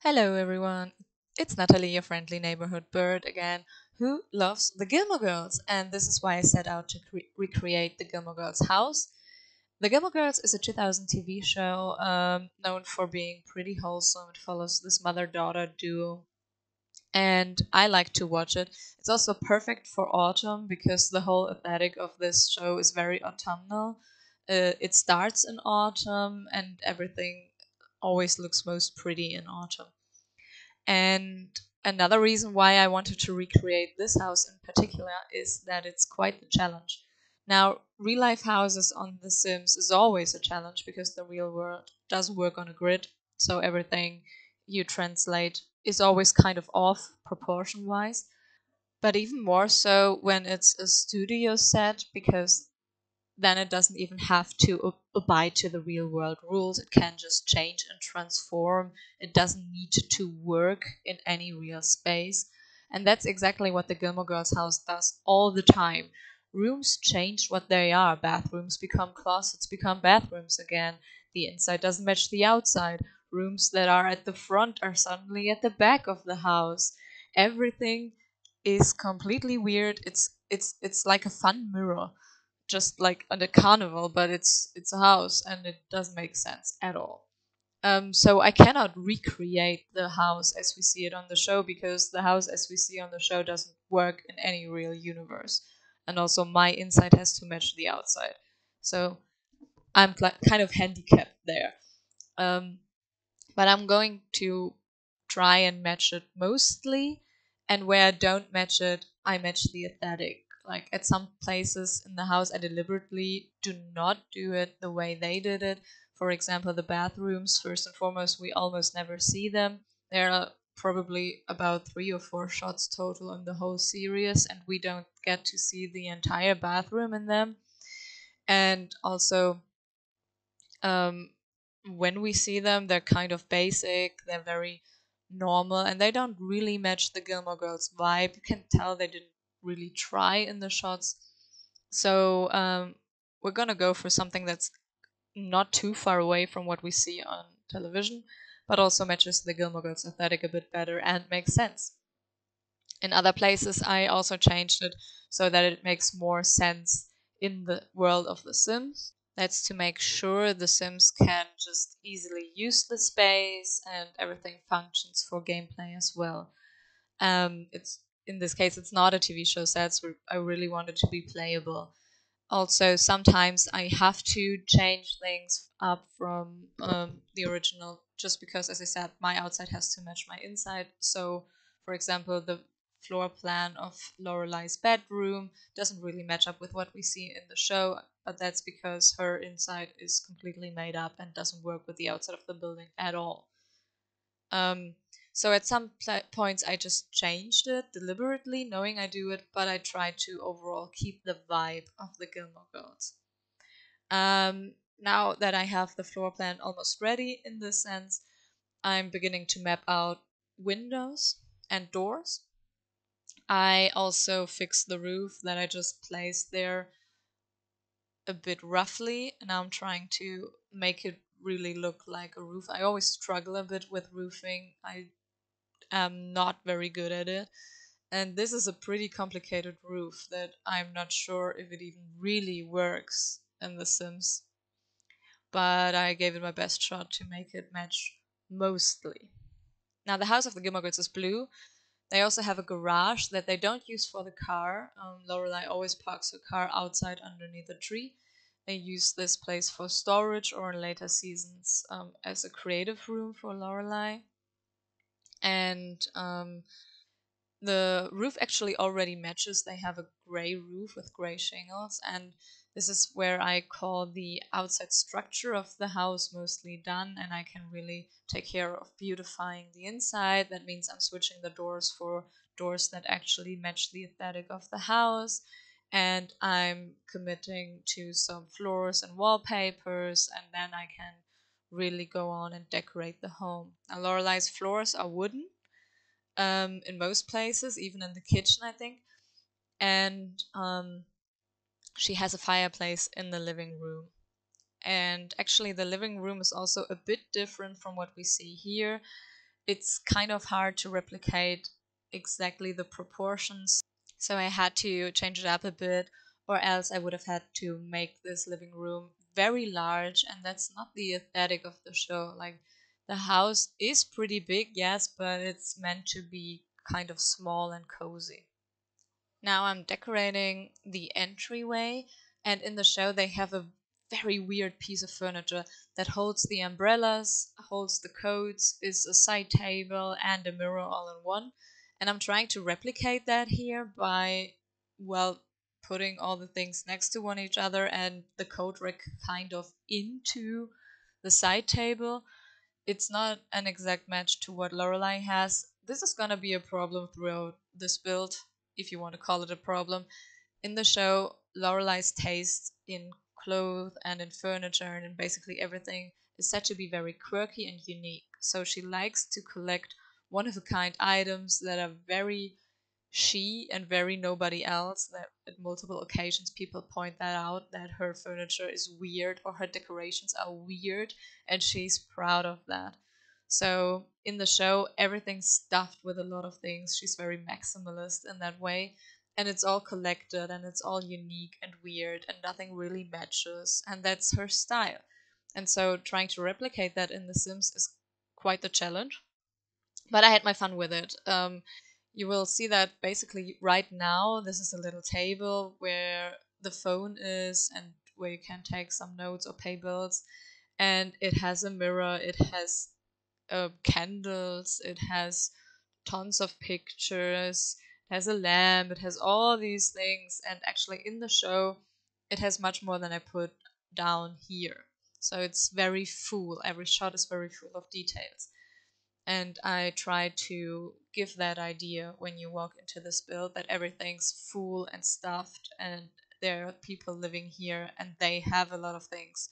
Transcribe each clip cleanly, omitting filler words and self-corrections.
Hello, everyone. It's Natalie, your friendly neighborhood bird again, who loves the Gilmore Girls, and this is why I set out to recreate the Gilmore Girls house. The Gilmore Girls is a 2000 TV show known for being pretty wholesome. It follows this mother daughter duo, and I like to watch it. It's also perfect for autumn because the whole aesthetic of this show is very autumnal. It starts in autumn, and everything always looks most pretty in autumn. And another reason why I wanted to recreate this house in particular is that it's quite the challenge. Now, real life houses on The Sims is always a challenge because the real world doesn't work on a grid, so everything you translate is always kind of off proportion wise. But even more so when it's a studio set because then it doesn't even have to abide to the real world rules. It can just change and transform. It doesn't need to work in any real space. And that's exactly what the Gilmore Girls house does all the time. Rooms change what they are. Bathrooms become closets, become bathrooms again. The inside doesn't match the outside. Rooms that are at the front are suddenly at the back of the house. Everything is completely weird. It's like a fun mirror, just like at a carnival, but it's a house and it doesn't make sense at all. So I cannot recreate the house as we see it on the show because the house as we see on the show doesn't work in any real universe, and also my inside has to match the outside. So I'm kind of handicapped there. Um, but I'm going to try and match it mostly. And where I don't match it, I match the aesthetic. Like at some places in the house, I deliberately do not do it the way they did it. For example, the bathrooms, first and foremost, we almost never see them. There are probably about 3 or 4 shots total in the whole series, and we don't get to see the entire bathroom in them. And also, um, when we see them, they're kind of basic, they're very normal, and they don't really match the Gilmore Girls vibe. You can tell they didn't really try in the shots. So we're gonna go for something that's not too far away from what we see on television, but also matches the Gilmore Girls aesthetic a bit better and makes sense. In other places, I also changed it so that it makes more sense in the world of The Sims. That's to make sure the Sims can just easily use the space and everything functions for gameplay as well. It's in this case, it's not a TV show set, so I really want it to be playable. Also, sometimes I have to change things up from the original just because, as I said, my outside has to match my inside. So, for example, the floor plan of Lorelai's bedroom doesn't really match up with what we see in the show, but that's because her inside is completely made up and doesn't work with the outside of the building at all. Um, so at some points I just changed it deliberately, knowing I do it, but I tried to overall keep the vibe of the Gilmore Girls. Now that I have the floor plan almost ready in this sense, I'm beginning to map out windows and doors. I also fixed the roof that I just placed there a bit roughly, and now I'm trying to make it really look like a roof. I always struggle a bit with roofing. I am not very good at it. And this is a pretty complicated roof that I'm not sure if it even really works in The Sims. But I gave it my best shot to make it match mostly. Now, the house of the Gilmore Girls is blue. They also have a garage that they don't use for the car. Lorelai always parks her car outside underneath a tree. They use this place for storage or in later seasons as a creative room for Lorelai. And the roof actually already matches. They have a gray roof with gray shingles, and this is where I call the outside structure of the house mostly done, and I can really take care of beautifying the inside. That means I'm switching the doors for doors that actually match the aesthetic of the house, and I'm committing to some floors and wallpapers, and then I can really go on and decorate the home. Now, Lorelai's floors are wooden in most places, even in the kitchen, I think. And she has a fireplace in the living room. And actually, the living room is also a bit different from what we see here. it's kind of hard to replicate exactly the proportions. So I had to change it up a bit, or else I would have had to make this living room very large, and that's not the aesthetic of the show. Like, the house is pretty big, yes, but it's meant to be kind of small and cozy. Now I'm decorating the entryway, and in the show they have a very weird piece of furniture that holds the umbrellas, holds the coats, is a side table and a mirror all in one. And I'm trying to replicate that here by, well, putting all the things next to one each other and the coat rack kind of into the side table. It's not an exact match to what Lorelai has. This is gonna be a problem throughout this build, if you want to call it a problem. In the show, Lorelai's taste in clothes and in furniture and in basically everything is said to be very quirky and unique. So she likes to collect one of a kind items that are very she and very nobody else. That at multiple occasions people point that out, that her furniture is weird or her decorations are weird, and she's proud of that. So in the show, everything's stuffed with a lot of things. She's very maximalist in that way, and it's all collected and it's all unique and weird, and nothing really matches, and that's her style. And so trying to replicate that in The Sims is quite the challenge, but I had my fun with it. You will see that basically right now, this is a little table where the phone is and where you can take some notes or pay bills. And it has a mirror, it has candles, it has tons of pictures, it has a lamp, it has all these things. And actually, in the show, it has much more than I put down here. So it's very full. Every shot is very full of details. And I try to give that idea when you walk into this build, that everything's full and stuffed, and there are people living here and they have a lot of things.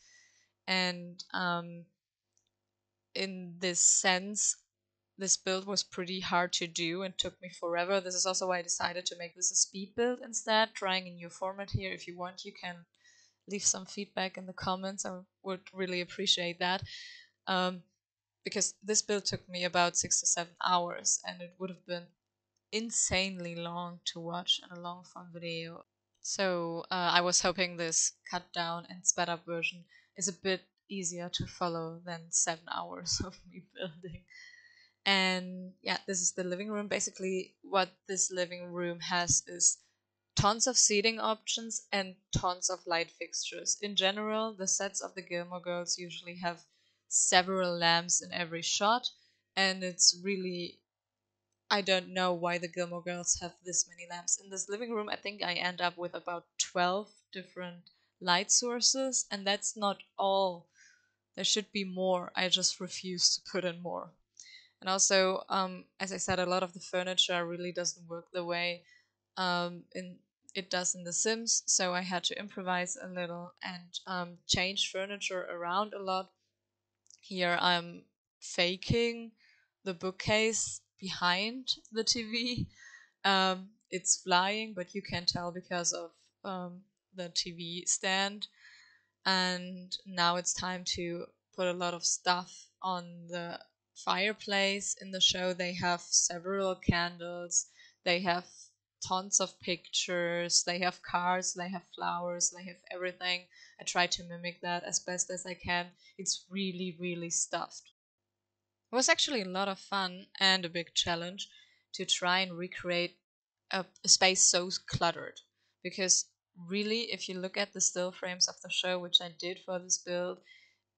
And in this sense, this build was pretty hard to do and took me forever. This is also why I decided to make this a speed build instead, trying a new format here. If you want, you can leave some feedback in the comments. I would really appreciate that. Um, because this build took me about 6 to 7 hours, and it would have been insanely long to watch in a long fun video. So I was hoping this cut down and sped up version is a bit easier to follow than 7 hours of me building. And yeah, this is the living room. Basically, what this living room has is tons of seating options and tons of light fixtures. In general, the sets of the Gilmore Girls usually have several lamps in every shot, and it's really, I don't know why the Gilmore Girls have this many lamps. In this living room, I think I end up with about 12 different light sources, and that's not all. There should be more. I just refuse to put in more. And also, as I said, a lot of the furniture really doesn't work the way in it does in The Sims, so I had to improvise a little and change furniture around a lot. Here I'm faking the bookcase behind the TV. It's flying, but you can tell because of the TV stand. And now it's time to put a lot of stuff on the fireplace. In the show, they have several candles, they have tons of pictures, they have cards, they have flowers, they have everything. I try to mimic that as best as I can. It's really, really stuffed. It was actually a lot of fun and a big challenge to try and recreate a space so cluttered. Because really, if you look at the still frames of the show, which I did for this build,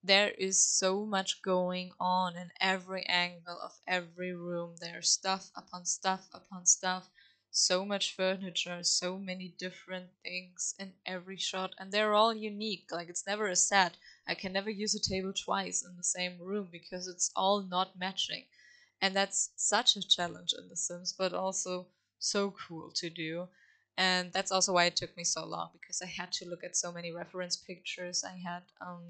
there is so much going on in every angle of every room. There's stuff upon stuff upon stuff, so much furniture, so many different things in every shot, and they're all unique. Like, it's never a set. I can never use a table twice in the same room because it's all not matching. And that's such a challenge in The Sims, but also so cool to do. And that's also why it took me so long, because I had to look at so many reference pictures. I had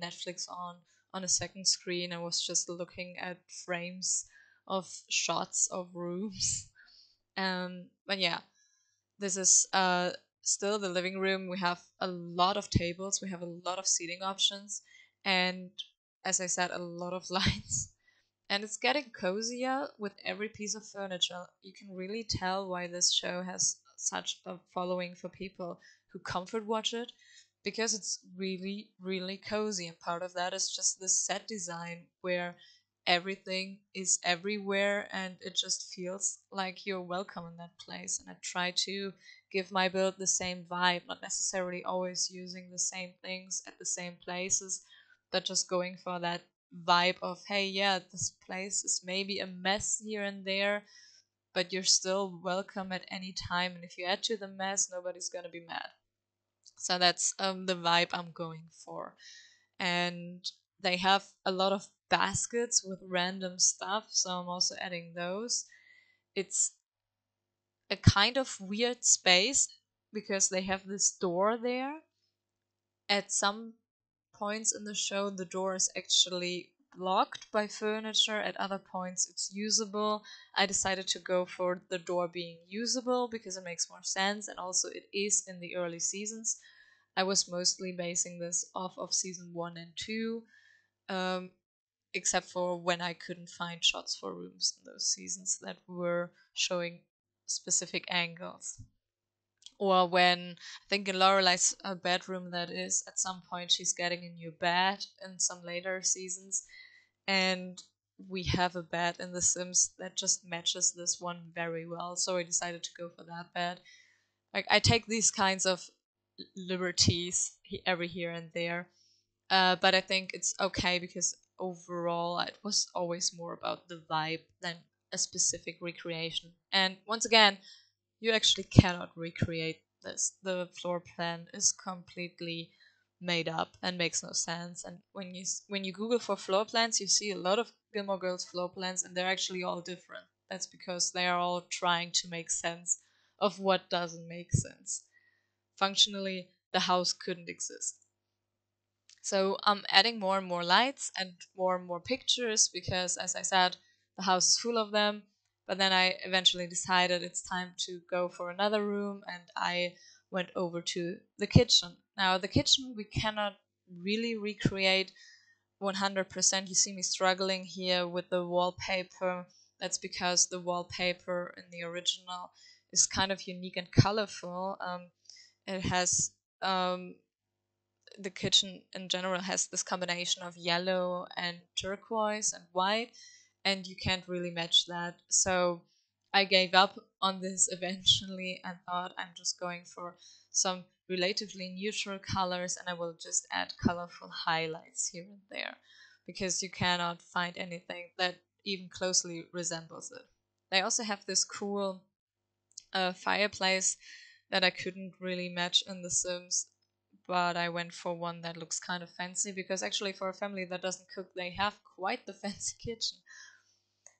Netflix on a second screen. I was just looking at frames of shots of rooms. But yeah, this is still the living room. We have a lot of tables, we have a lot of seating options, and as I said, a lot of lights. And it's getting cozier with every piece of furniture. You can really tell why this show has such a following for people who comfort watch it, because it's really, really cozy. And part of that is just the set design where everything is everywhere and it just feels like you're welcome in that place. And I try to give my build the same vibe, not necessarily always using the same things at the same places, but just going for that vibe of, hey, yeah, this place is maybe a mess here and there, but you're still welcome at any time, and if you add to the mess, nobody's gonna be mad. So that's the vibe I'm going for. And they have a lot of baskets with random stuff, so I'm also adding those. It's a kind of weird space because they have this door there. At some points in the show, the door is actually blocked by furniture. At other points, it's usable. I decided to go for the door being usable because it makes more sense, and also it is in the early seasons. I was mostly basing this off of season 1 and 2, um, except for when I couldn't find shots for rooms in those seasons that were showing specific angles. Or when, I think in Lorelai's bedroom, that is, at some point she's getting a new bed in some later seasons, and we have a bed in The Sims that just matches this one very well, so I decided to go for that bed. Like, I take these kinds of liberties every here and there, but I think it's okay because overall it was always more about the vibe than a specific recreation. And once again, you actually cannot recreate this. The floor plan is completely made up and makes no sense. And when you Google for floor plans, you see a lot of Gilmore Girls floor plans, and they're actually all different. That's because they are all trying to make sense of what doesn't make sense. Functionally, the house couldn't exist. So I'm adding more and more lights and more pictures because, as I said, the house is full of them. But then I eventually decided it's time to go for another room, and I went over to the kitchen. Now, the kitchen we cannot really recreate 100%. You see me struggling here with the wallpaper. That's because the wallpaper in the original is kind of unique and colorful. It has the kitchen in general has this combination of yellow and turquoise and white, and you can't really match that. So I gave up on this eventually and thought I'm just going for some relatively neutral colors, and I will just add colorful highlights here and there because you cannot find anything that even closely resembles it. They also have this cool fireplace that I couldn't really match in The Sims, but I went for one that looks kind of fancy because actually for a family that doesn't cook, they have quite the fancy kitchen.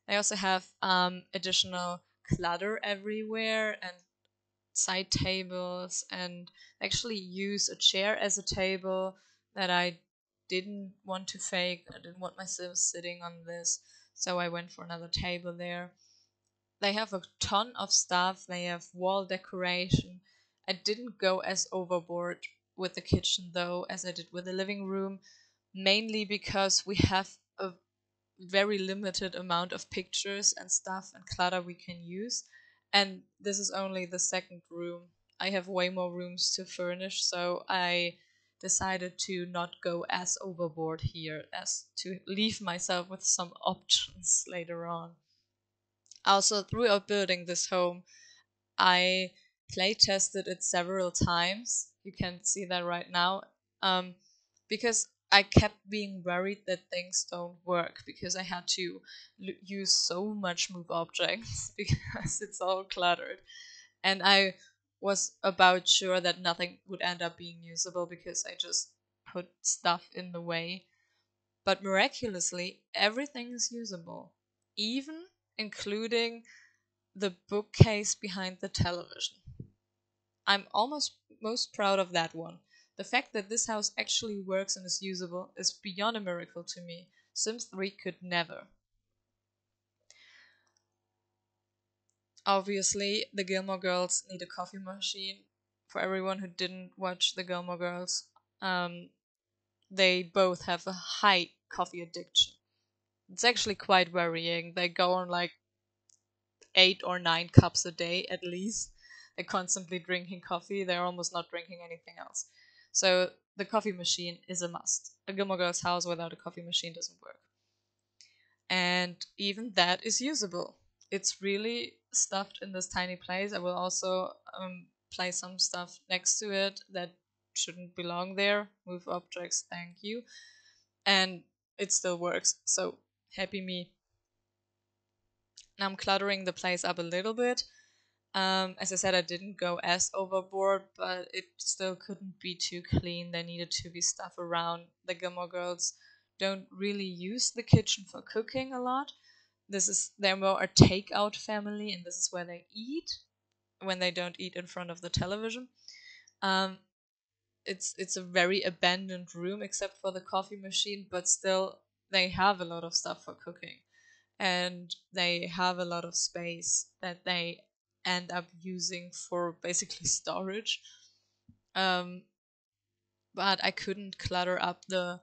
They also have additional clutter everywhere and side tables, and actually use a chair as a table that I didn't want to fake. I didn't want my Sims sitting on this, so I went for another table there. They have a ton of stuff. They have wall decoration. I didn't go as overboard with the kitchen though as I did with the living room, mainly because we have a very limited amount of pictures and stuff and clutter we can use. And this is only the second room. I have way more rooms to furnish, so I decided to not go as overboard here as to leave myself with some options later on. Also, throughout building this home, I play tested it several times. You can see that right now. Um, because I kept being worried that things don't work because I had to use so much move objects because it's all cluttered. And I was about sure that nothing would end up being usable because I just put stuff in the way. But miraculously, everything is usable, even including the bookcase behind the television. I'm almost most proud of that one. The fact that this house actually works and is usable is beyond a miracle to me. Sims 3 could never. Obviously, the Gilmore Girls need a coffee machine. For everyone who didn't watch the Gilmore Girls, they both have a high coffee addiction. It's actually quite worrying. They go on like 8 or 9 cups a day at least. They're constantly drinking coffee. They're almost not drinking anything else. So the coffee machine is a must. A Gilmore Girls house without a coffee machine doesn't work. And even that is usable. It's really stuffed in this tiny place. I will also place some stuff next to it that shouldn't belong there. Move objects, thank you. And it still works. So happy me. Now I'm cluttering the place up a little bit. As I said, I didn't go as overboard, but it still couldn't be too clean. There needed to be stuff around. The Gilmore Girls don't really use the kitchen for cooking a lot. They're more a takeout family, and this is where they eat when they don't eat in front of the television. Um, it's a very abandoned room except for the coffee machine, but still they have a lot of stuff for cooking, and they have a lot of space that they end up using for basically storage. Um, but I couldn't clutter up the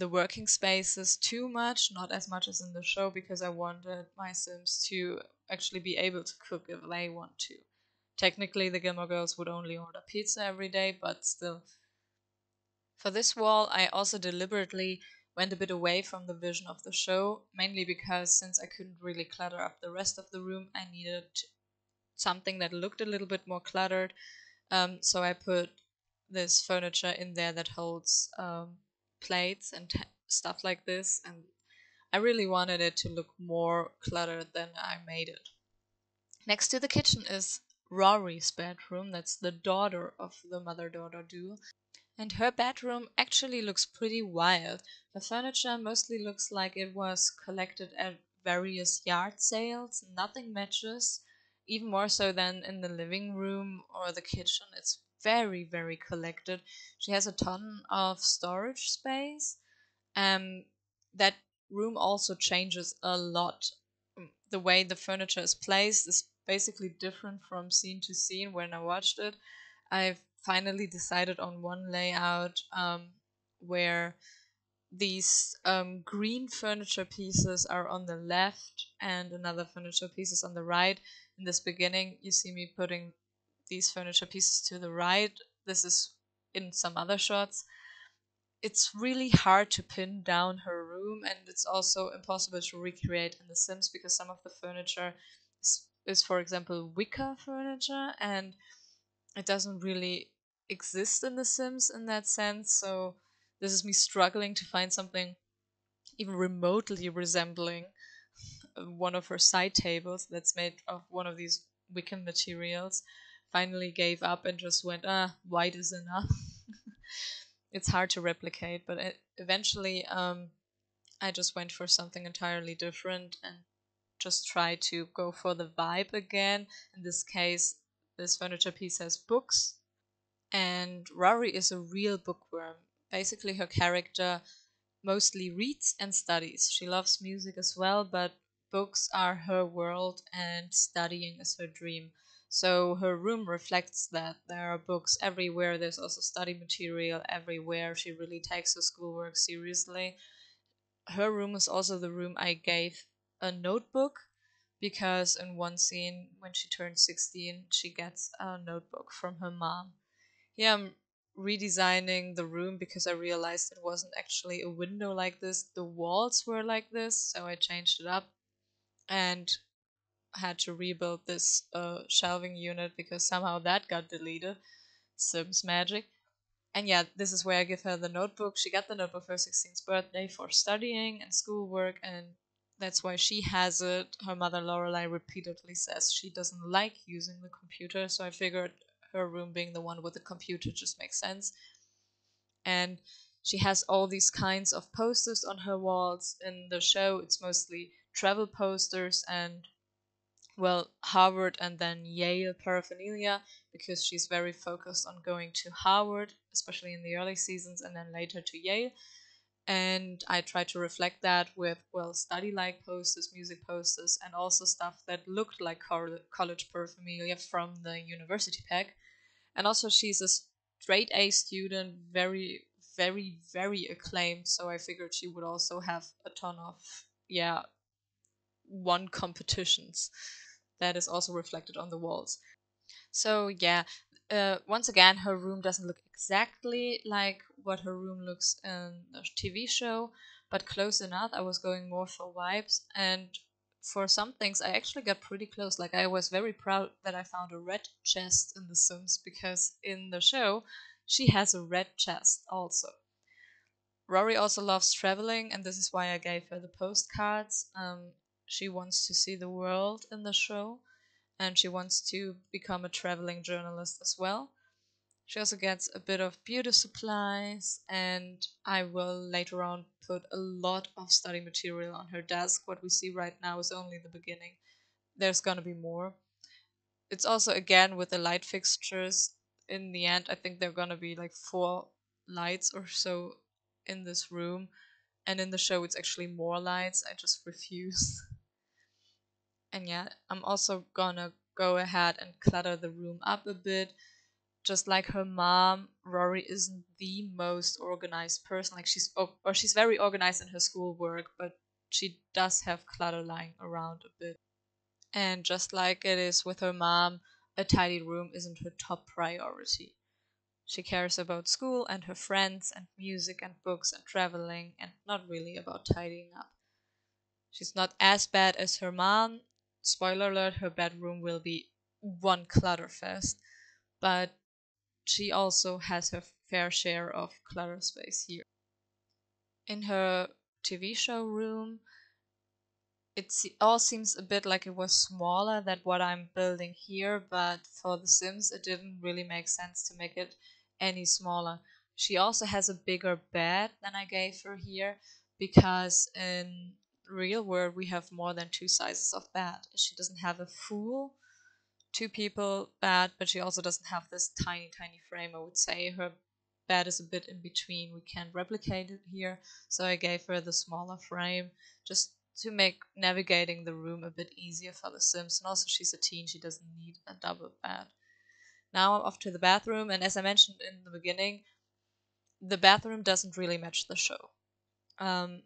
working spaces too much, not as much as in the show, because I wanted my Sims to actually be able to cook if they want to. Technically, the Gilmore Girls would only order pizza every day, but still. For this wall, I also deliberately went a bit away from the vision of the show, mainly because since I couldn't really clutter up the rest of the room, I needed something that looked a little bit more cluttered. So I put this furniture in there that holds plates and stuff like this, and I really wanted it to look more cluttered than I made it. Next to the kitchen is Rory's bedroom. That's the daughter of the mother-daughter duo. And her bedroom actually looks pretty wild. The furniture mostly looks like it was collected at various yard sales. Nothing matches, even more so than in the living room or the kitchen. It's very, very collected. She has a ton of storage space. That room also changes a lot. The way the furniture is placed is basically different from scene to scene. When I watched it, I've finally decided on one layout where these green furniture pieces are on the left and another furniture pieces on the right. In this beginning, you see me putting these furniture pieces to the right. This is in some other shots. It's really hard to pin down her room, and it's also impossible to recreate in The Sims because some of the furniture is for example, wicker furniture, and it doesn't really exist in The Sims in that sense. So this is me struggling to find something even remotely resembling one of her side tables that's made of one of these wicker materials. Finally gave up and just went, white is enough. It's hard to replicate, but eventually I just went for something entirely different and just tried to go for the vibe again. In this case, this furniture piece has books, and Rory is a real bookworm. Basically, her character mostly reads and studies. She loves music as well, but books are her world and studying is her dream. So her room reflects that. There are books everywhere. There's also study material everywhere. She really takes her schoolwork seriously. Her room is also the room I gave a notebook because in one scene when she turns 16, she gets a notebook from her mom. Yeah, I'm redesigning the room because I realized it wasn't actually a window like this. The walls were like this, so I changed it up and had to rebuild this shelving unit because somehow that got deleted. Sims magic. And yeah, this is where I give her the notebook. She got the notebook for her 16th birthday for studying and schoolwork, and that's why she has it. Her mother, Lorelai, repeatedly says she doesn't like using the computer, so I figured her room being the one with the computer just makes sense. And she has all these kinds of posters on her walls. In the show, it's mostly travel posters and well, Harvard and then Yale paraphernalia because she's very focused on going to Harvard, especially in the early seasons, and then later to Yale. And I try to reflect that with, well, study like posters, music posters, and also stuff that looked like college paraphernalia from the university pack. And also, she's a straight A student, very, very, very acclaimed, so I figured she would also have a ton of, yeah, won competitions. That is also reflected on the walls. So yeah, once again, her room doesn't look exactly like what her room looks in the TV show, but close enough. I was going more for vibes, and for some things, I actually got pretty close. Like I was very proud that I found a red chest in The Sims because in the show, she has a red chest also. Rory also loves traveling, and this is why I gave her the postcards. She wants to see the world in the show, and she wants to become a traveling journalist as well. She also gets a bit of beauty supplies, and I will later on put a lot of study material on her desk. What we see right now is only the beginning. There's gonna be more. It's also again with the light fixtures. In the end, I think there are gonna be like 4 lights or so in this room, and in the show it's actually more lights. I just refuse. And yeah, I'm also gonna go ahead and clutter the room up a bit. Just like her mom, Rory isn't the most organized person. Like she's very organized in her schoolwork, but she does have clutter lying around a bit. And just like it is with her mom, a tidy room isn't her top priority. She cares about school and her friends and music and books and traveling and not really about tidying up. She's not as bad as her mom. Spoiler alert, her bedroom will be one clutter fest, but she also has her fair share of clutter space here. In her TV show room, all seems a bit like it was smaller than what I'm building here, but for The Sims, it didn't really make sense to make it any smaller. She also has a bigger bed than I gave her here because in real world we have more than 2 sizes of bed. She doesn't have a full 2 people bed, but she also doesn't have this tiny, tiny frame. I would say her bed is a bit in between. We can't replicate it here, so I gave her the smaller frame just to make navigating the room a bit easier for the Sims. And also, she's a teen, she doesn't need a double bed. Now I'm off to the bathroom, and as I mentioned in the beginning, the bathroom doesn't really match the show. Um,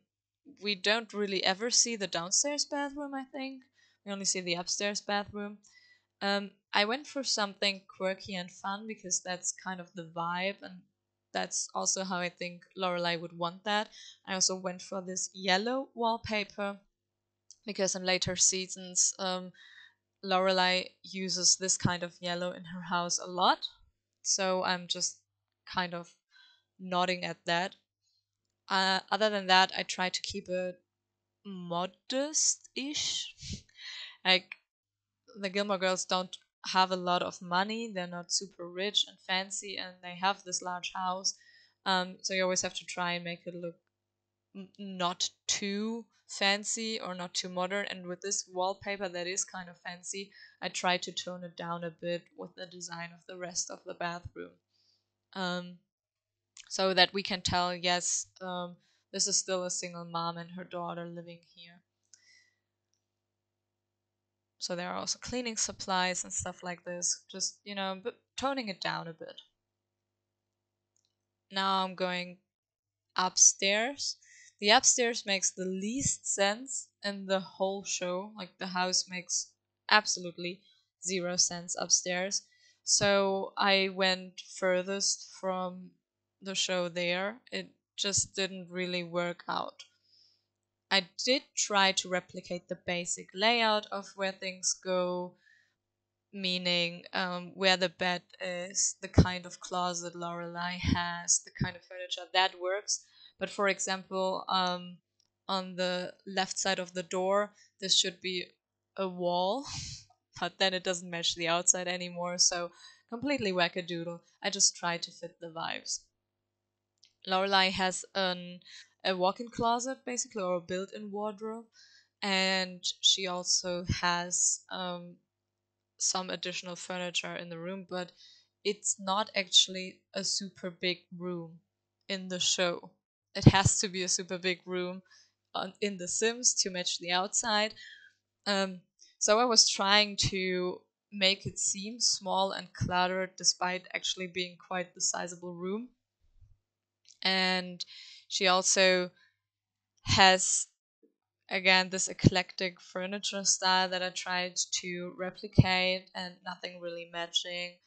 we don't really ever see the downstairs bathroom, I think. We only see the upstairs bathroom. I went for something quirky and fun because that's kind of the vibe, and that's also how I think Lorelai would want that. I also went for this yellow wallpaper because in later seasons, Lorelai uses this kind of yellow in her house a lot. So I'm just kind of nodding at that. Other than that, I try to keep it modest-ish. Like the Gilmore Girls don't have a lot of money. They're not super rich and fancy, and they have this large house. So you always have to try and make it look not too fancy or not too modern. And with this wallpaper that is kind of fancy, I try to tone it down a bit with the design of the rest of the bathroom. Um, so that we can tell, yes, this is still a single mom and her daughter living here. So there are also cleaning supplies and stuff like this, just, but toning it down a bit. Now I'm going upstairs. The upstairs makes the least sense in the whole show. Like the house makes absolutely 0 sense upstairs. So I went furthest from the show there. It just didn't really work out. I did try to replicate the basic layout of where things go, meaning where the bed is, the kind of closet Lorelai has, the kind of furniture that works. But for example, on the left side of the door, this should be a wall, but then it doesn't match the outside anymore. So completely wackadoodle. I just try to fit the vibes. Lorelai has a walk-in closet basically, or a built-in wardrobe, and she also has some additional furniture in the room, but it's not actually a super big room in the show. It has to be a super big room in The Sims to match the outside. Um, so I was trying to make it seem small and cluttered despite actually being quite the sizable room. And she also has, again, this eclectic furniture style that I tried to replicate, and nothing really matching.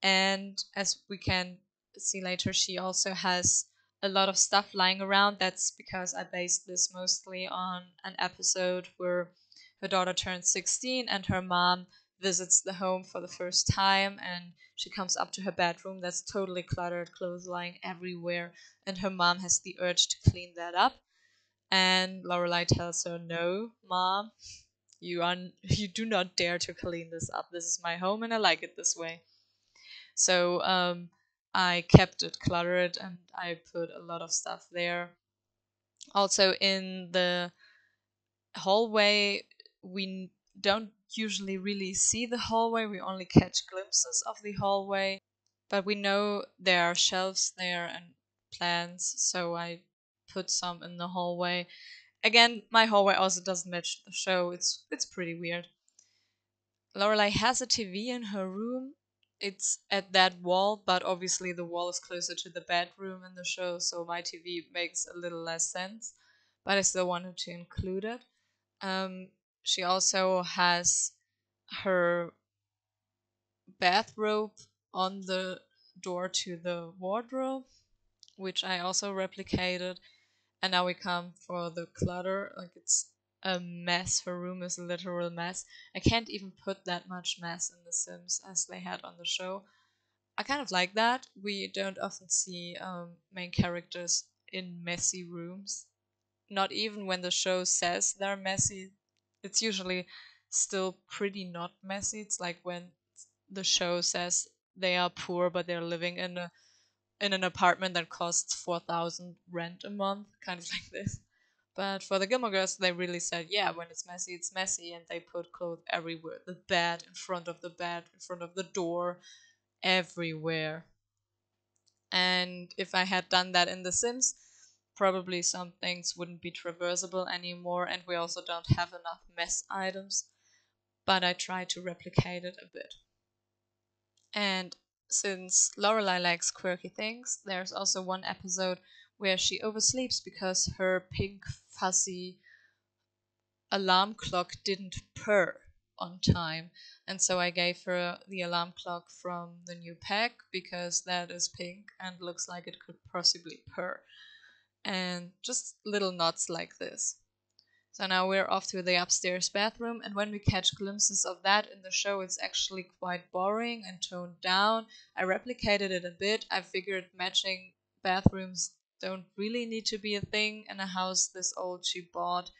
And as we can see later, she also has a lot of stuff lying around. That's because I based this mostly on an episode where her daughter turns 16 and her mom visits the home for the first time, and she comes up to her bedroom that's totally cluttered, clothes lying everywhere, and her mom has the urge to clean that up. And Lorelai tells her, "No, mom, you do not dare to clean this up. This is my home and I like it this way." So I kept it cluttered and I put a lot of stuff there. Also in the hallway, we don't usually really see the hallway. We only catch glimpses of the hallway, but we know there are shelves there and plants, so I put some in the hallway. Again, my hallway also doesn't match the show. It's pretty weird. Lorelai has a TV in her room. It's at that wall, but obviously the wall is closer to the bedroom in the show, so my TV makes a little less sense. But I still wanted to include it. She also has her bathrobe on the door to the wardrobe, which I also replicated. And now we come for the clutter. Like, it's a mess. Her room is a literal mess. I can't even put that much mess in The Sims as they had on the show. I kind of like that. We don't often see main characters in messy rooms. Not even when the show says they're messy. It's usually still pretty not messy. It's like when the show says they are poor but they're living in an apartment that costs 4,000 rent a month, kind of like this. But for the Gilmore Girls, they really said, yeah, when it's messy, and they put clothes everywhere. The bed, in front of the bed, in front of the door, everywhere. And if I had done that in The Sims, probably some things wouldn't be traversable anymore, and we also don't have enough mess items. But I tried to replicate it a bit. And since Lorelai likes quirky things, there's also one episode where she oversleeps because her pink fuzzy alarm clock didn't purr on time. And so I gave her the alarm clock from the new pack because that is pink and looks like it could possibly purr. And just little knots like this. So now we're off to the upstairs bathroom, and when we catch glimpses of that in the show, it's actually quite boring and toned down. I replicated it a bit. I figured matching bathrooms don't really need to be a thing in a house this old she bought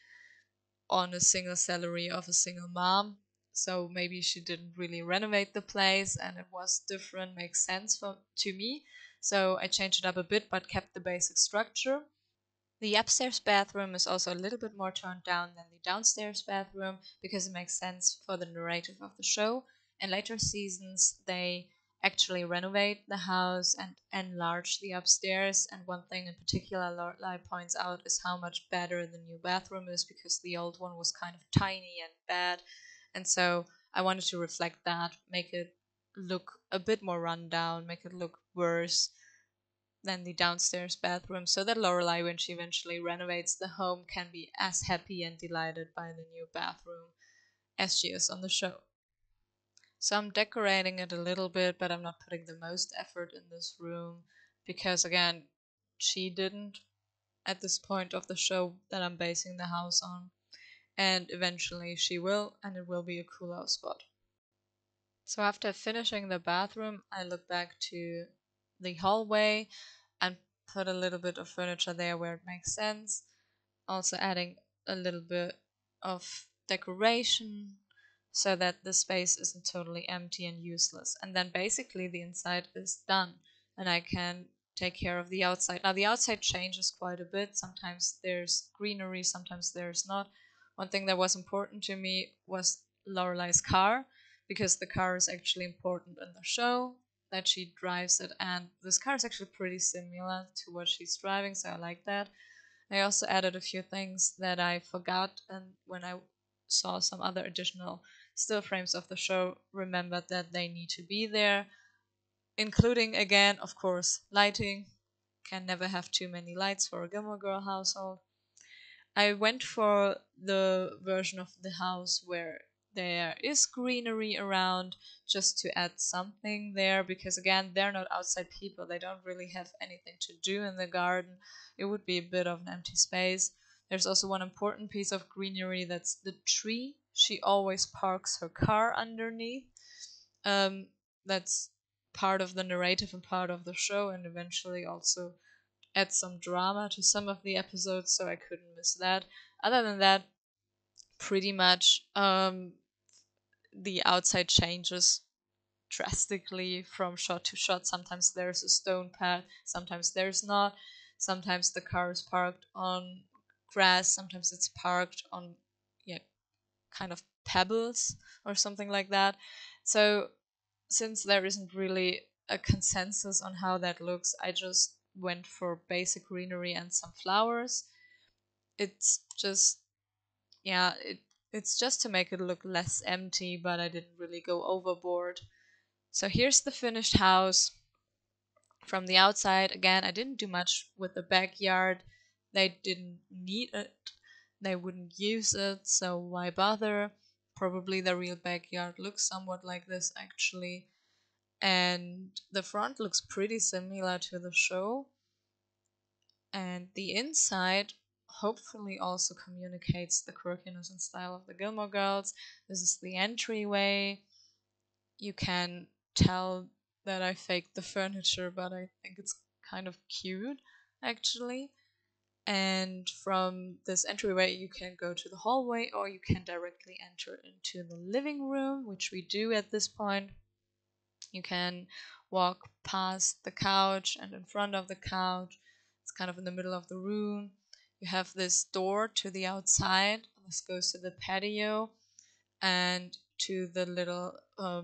on a single salary of a single mom. So maybe she didn't really renovate the place and it was different, makes sense to me. So I changed it up a bit but kept the basic structure. The upstairs bathroom is also a little bit more toned down than the downstairs bathroom because it makes sense for the narrative of the show. In later seasons, they actually renovate the house and enlarge the upstairs. And one thing in particular Lorelai points out is how much better the new bathroom is because the old one was kind of tiny and bad. And so I wanted to reflect that, make it look a bit more rundown, make it look worse than the downstairs bathroom so that Lorelai, when she eventually renovates the home, can be as happy and delighted by the new bathroom as she is on the show. So I'm decorating it a little bit, but I'm not putting the most effort in this room because, again, she didn't at this point of the show that I'm basing the house on. And eventually she will, and it will be a cool out spot. So after finishing the bathroom, I look back to the hallway and put a little bit of furniture there where it makes sense. Also adding a little bit of decoration so that the space isn't totally empty and useless. And then basically the inside is done and I can take care of the outside. Now the outside changes quite a bit. Sometimes there's greenery, sometimes there's not. One thing that was important to me was Lorelai's car because the car is actually important in the show that she drives it, and this car is actually pretty similar to what she's driving, so I like that. I also added a few things that I forgot, and when I saw some other additional still frames of the show, remembered that they need to be there, including, again, of course, lighting. can never have too many lights for a Gilmore Girl household. I went for the version of the house where there is greenery around, just to add something there, because again, they're not outside people. They don't really have anything to do in the garden. It would be a bit of an empty space. There's also one important piece of greenery, that's the tree she always parks her car underneath. Um, that's part of the narrative and part of the show, and eventually also add some drama to some of the episodes, so I couldn't miss that. Other than that, pretty much the outside changes drastically from shot to shot. Sometimes there's a stone path, sometimes there's not. Sometimes the car is parked on grass, sometimes it's parked on, yeah, kind of pebbles or something like that. So since there isn't really a consensus on how that looks, I just went for basic greenery and some flowers. It's just, yeah, it's just to make it look less empty, but I didn't really go overboard. So here's the finished house from the outside. Again, I didn't do much with the backyard. They didn't need it. They wouldn't use it, so why bother? Probably the real backyard looks somewhat like this actually. And the front looks pretty similar to the show. And the inside hopefully also communicates the quirkiness and style of the Gilmore Girls. This is the entryway. You can tell that I faked the furniture, but I think it's kind of cute actually. And from this entryway, you can go to the hallway or you can directly enter into the living room, which we do at this point. You can walk past the couch and in front of the couch. It's kind of in the middle of the room. You have this door to the outside. This goes to the patio and to the little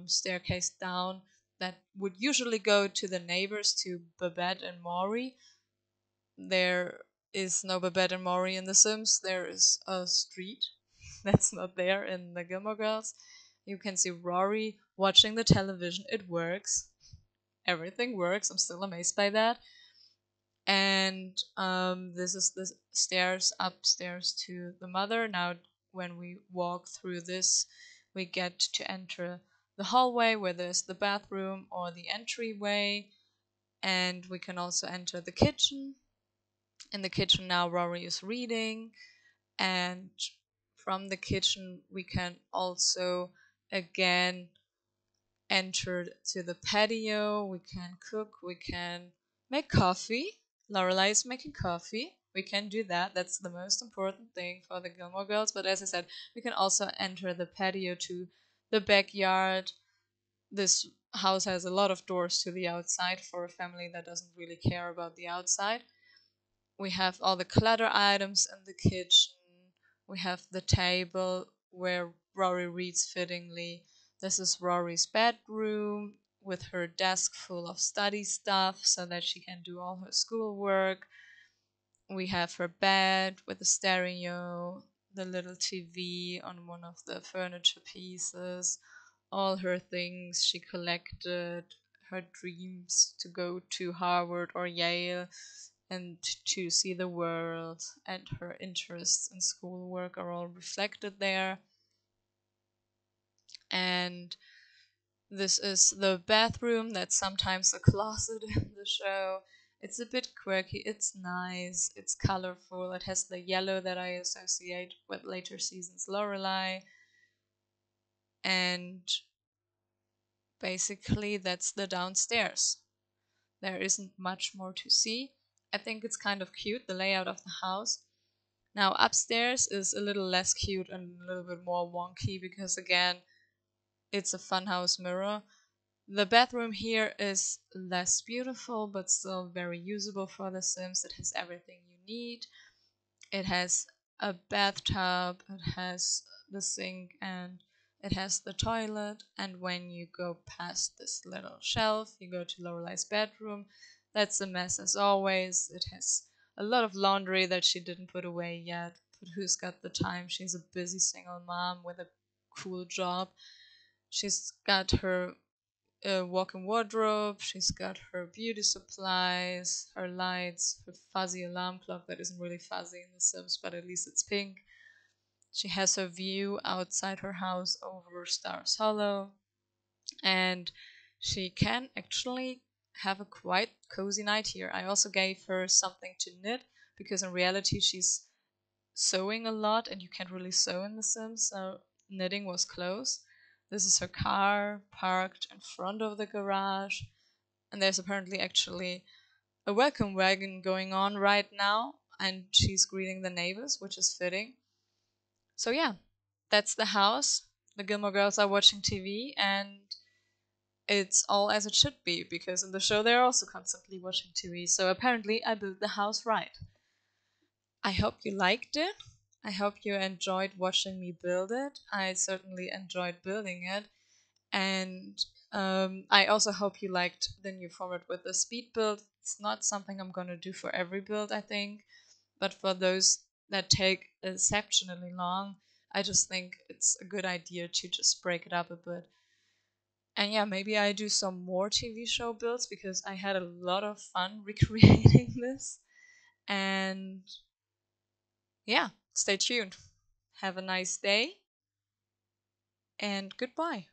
staircase down that would usually go to the neighbors, to Babette and Maury. There is no Babette and Maury in The Sims. There is a street that's not there in the Gilmore Girls. You can see Rory watching the television. It works. Everything works. I'm still amazed by that. And this is the stairs upstairs to the mother. Now, when we walk through this, we get to enter the hallway where there's the bathroom or the entryway. And we can also enter the kitchen. In the kitchen now, Rory is reading. And from the kitchen, we can also again enter to the patio. We can cook, we can make coffee. Lorelai is making coffee. We can do that. That's the most important thing for the Gilmore Girls. But as I said, we can also enter the patio to the backyard. This house has a lot of doors to the outside for a family that doesn't really care about the outside. We have all the clutter items in the kitchen. We have the table where Rory reads fittingly. This is Rory's bedroom with her desk full of study stuff so that she can do all her schoolwork. We have her bed with a stereo, the little TV on one of the furniture pieces, all her things she collected, her dreams to go to Harvard or Yale and to see the world, and her interests in schoolwork are all reflected there. And this is the bathroom that's sometimes a closet in the show. It's a bit quirky, it's nice, it's colorful, it has the yellow that I associate with later seasons Lorelai. And basically that's the downstairs. There isn't much more to see. I think it's kind of cute, the layout of the house. Now upstairs is a little less cute and a little bit more wonky because again, it's a funhouse mirror. The bathroom here is less beautiful but still very usable for The Sims. It has everything you need. It has a bathtub, it has the sink, and it has the toilet. And when you go past this little shelf, you go to Lorelai's bedroom. That's a mess as always. It has a lot of laundry that she didn't put away yet. But who's got the time? She's a busy single mom with a cool job. She's got her a walk-in wardrobe. She's got her beauty supplies, her lights, her fuzzy alarm clock that isn't really fuzzy in The Sims, but at least it's pink. She has her view outside her house over Stars Hollow, and she can actually have a quite cozy night here. I also gave her something to knit because in reality she's sewing a lot and you can't really sew in The Sims, so knitting was close. This is her car parked in front of the garage, and there's apparently actually a welcome wagon going on right now, and she's greeting the neighbors, which is fitting. So yeah, that's the house. The Gilmore Girls are watching TV, and it's all as it should be because in the show they're also constantly watching TV. So apparently, I built the house right. I hope you liked it. I hope you enjoyed watching me build it. I certainly enjoyed building it. And I also hope you liked the new format with the speed build. It's not something I'm going to do for every build, I think. But for those that take exceptionally long, I just think it's a good idea to just break it up a bit. And yeah, maybe I do some more TV show builds because I had a lot of fun recreating this. And yeah, stay tuned. Have a nice day and goodbye.